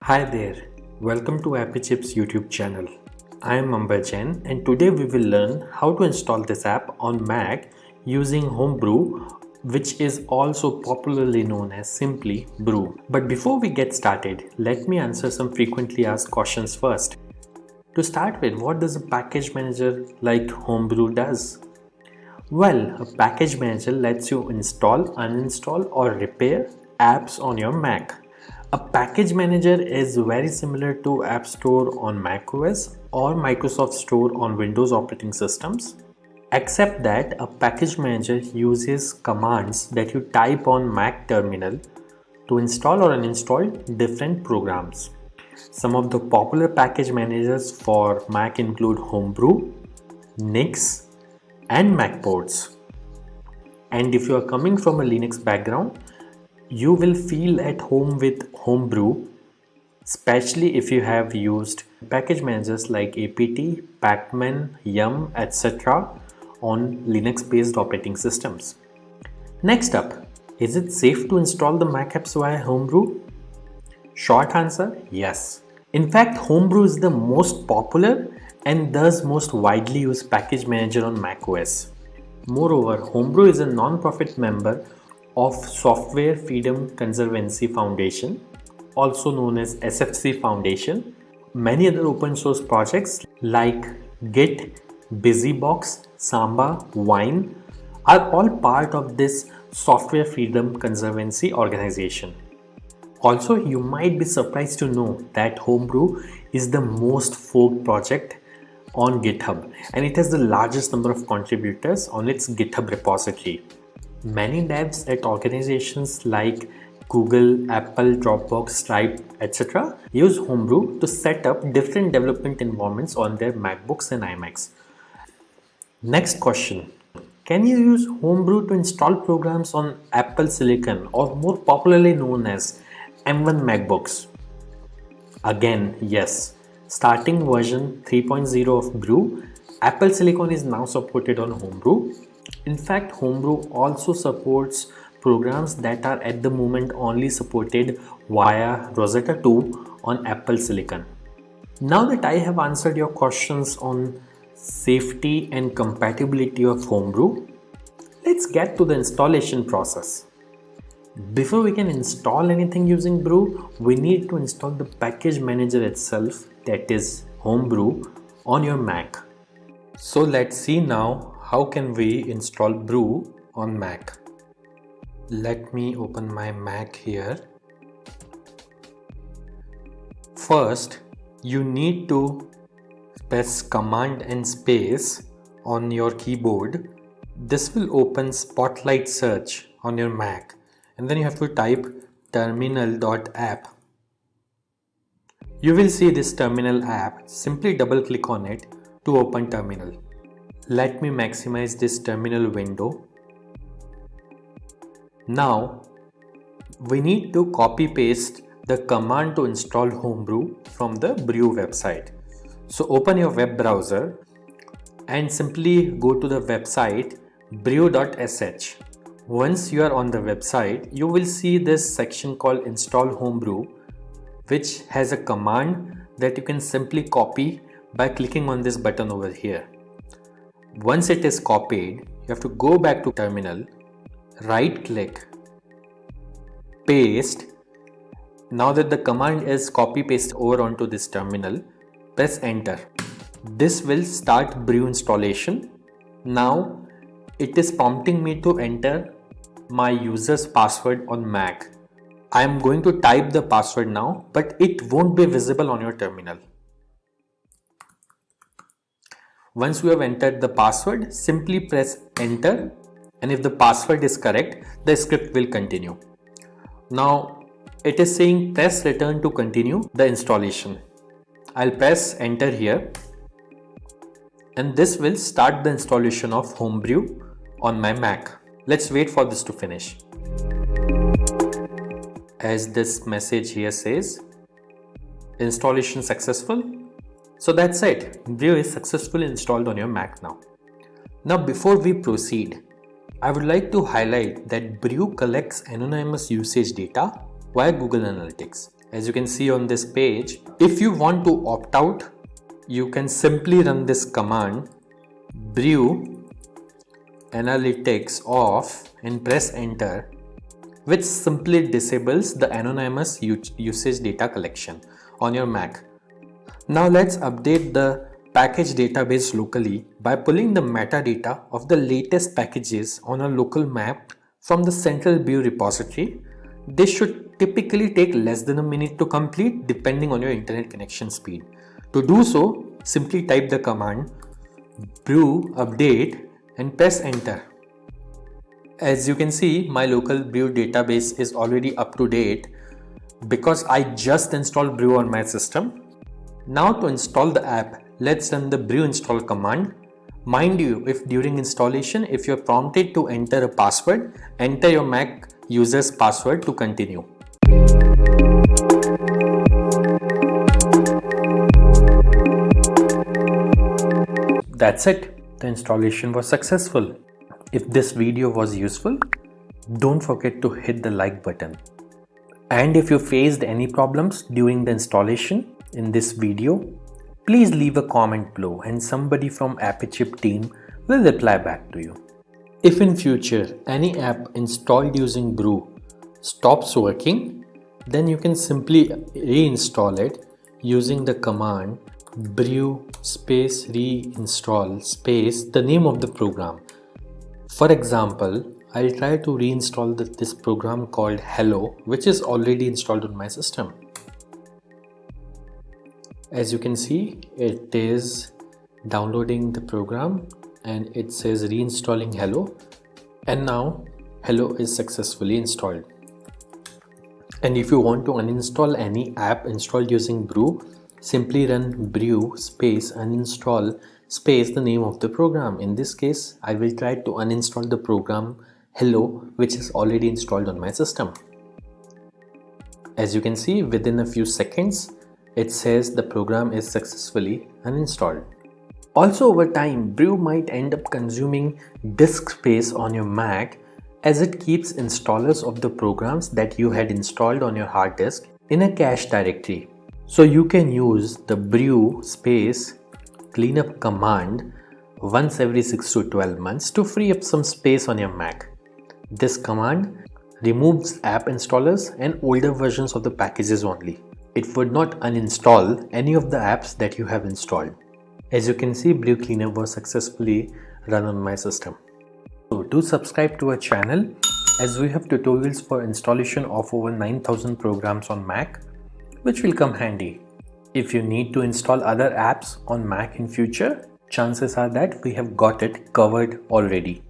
Hi there, welcome to Appy Chips YouTube channel. I am Ambajan and today we will learn how to install this app on Mac using Homebrew, which is also popularly known as simply Brew. But before we get started, let me answer some frequently asked questions first. To start with, what does a package manager like Homebrew does? Well, a package manager lets you install, uninstall or repair apps on your Mac. A package manager is very similar to App Store on macOS or Microsoft Store on Windows operating systems, except that a package manager uses commands that you type on Mac terminal to install or uninstall different programs. Some of the popular package managers for Mac include Homebrew, Nix, and Macports. And if you are coming from a Linux background, you will feel at home with Homebrew, especially if you have used package managers like apt, pacman, yum, etc. on Linux based operating systems. Next up, is it safe to install the Mac apps via Homebrew? Short answer, yes. In fact, Homebrew is the most popular and thus most widely used package manager on macOS. Moreover, Homebrew is a non-profit member of Software Freedom Conservancy Foundation, also known as SFC Foundation. Many other open source projects like Git, BusyBox, Samba, Wine are all part of this Software Freedom Conservancy organization. Also, you might be surprised to know that Homebrew is the most forked project on GitHub and it has the largest number of contributors on its GitHub repository. Many devs at organizations like Google, Apple, Dropbox, Stripe, etc. use Homebrew to set up different development environments on their MacBooks and iMacs. Next question. Can you use Homebrew to install programs on Apple Silicon or more popularly known as M1 MacBooks? Again, yes. Starting version 3.0 of Brew, Apple Silicon is now supported on Homebrew. In fact, Homebrew also supports programs that are at the moment only supported via Rosetta 2 on Apple Silicon. Now that I have answered your questions on safety and compatibility of Homebrew, let's get to the installation process. Before we can install anything using Brew, we need to install the package manager itself, that is Homebrew, on your Mac. So let's see now how can we install Brew on Mac. Let me open my Mac here. First, you need to press Command and space on your keyboard. This will open Spotlight Search on your Mac. And then you have to type terminal.app. You will see this terminal app. Simply double click on it to open terminal. Let me maximize this terminal window. Now we need to copy paste the command to install Homebrew from the Brew website. So open your web browser and simply go to the website brew.sh. Once you are on the website, you will see this section called Install Homebrew, which has a command that you can simply copy by clicking on this button over here. Once it is copied, you have to go back to terminal, right click, paste. Now that the command is copy paste over onto this terminal, press enter. This will start Brew installation. Now it is prompting me to enter my user's password on Mac. I am going to type the password now, but it won't be visible on your terminal. Once you have entered the password, simply press enter, and if the password is correct, the script will continue. Now it is saying press return to continue the installation. I'll press enter here, and this will start the installation of Homebrew on my Mac. Let's wait for this to finish. As this message here says, installation successful. So that's it. Brew is successfully installed on your Mac now. Now before we proceed, I would like to highlight that Brew collects anonymous usage data via Google Analytics. As you can see on this page, if you want to opt out, you can simply run this command brew analytics off and press enter, which simply disables the anonymous usage data collection on your Mac. Now let's update the package database locally by pulling the metadata of the latest packages on a local map from the central brew repository. This should typically take less than a minute to complete depending on your internet connection speed. To do so, simply type the command brew update and press enter. As you can see, my local brew database is already up to date because I just installed brew on my system. Now to install the app, let's run the brew install command. Mind you, if during installation, if you're prompted to enter a password, enter your Mac user's password to continue. That's it. The installation was successful. If this video was useful, don't forget to hit the like button. And if you faced any problems during the installation in this video, please leave a comment below and somebody from AppyChip team will reply back to you. If in future any app installed using brew stops working, then you can simply reinstall it using the command brew space reinstall space the name of the program. For example, I'll try to reinstall this program called Hello, which is already installed on my system. As you can see, it is downloading the program and it says reinstalling Hello, and now Hello is successfully installed. And if you want to uninstall any app installed using brew, simply run brew space uninstall space the name of the program. In this case, I will try to uninstall the program Hello, which is already installed on my system. As you can see, within a few seconds, it says the program is successfully uninstalled. Also, over time, brew might end up consuming disk space on your Mac as it keeps installers of the programs that you had installed on your hard disk in a cache directory. So you can use the brew space cleanup command once every 6 to 12 months to free up some space on your Mac. This command removes app installers and older versions of the packages only. It would not uninstall any of the apps that you have installed. As you can see, brew cleanup was successfully run on my system. So do subscribe to our channel as we have tutorials for installation of over 9,000 programs on Mac, which will come handy. If you need to install other apps on Mac in future, chances are that we have got it covered already.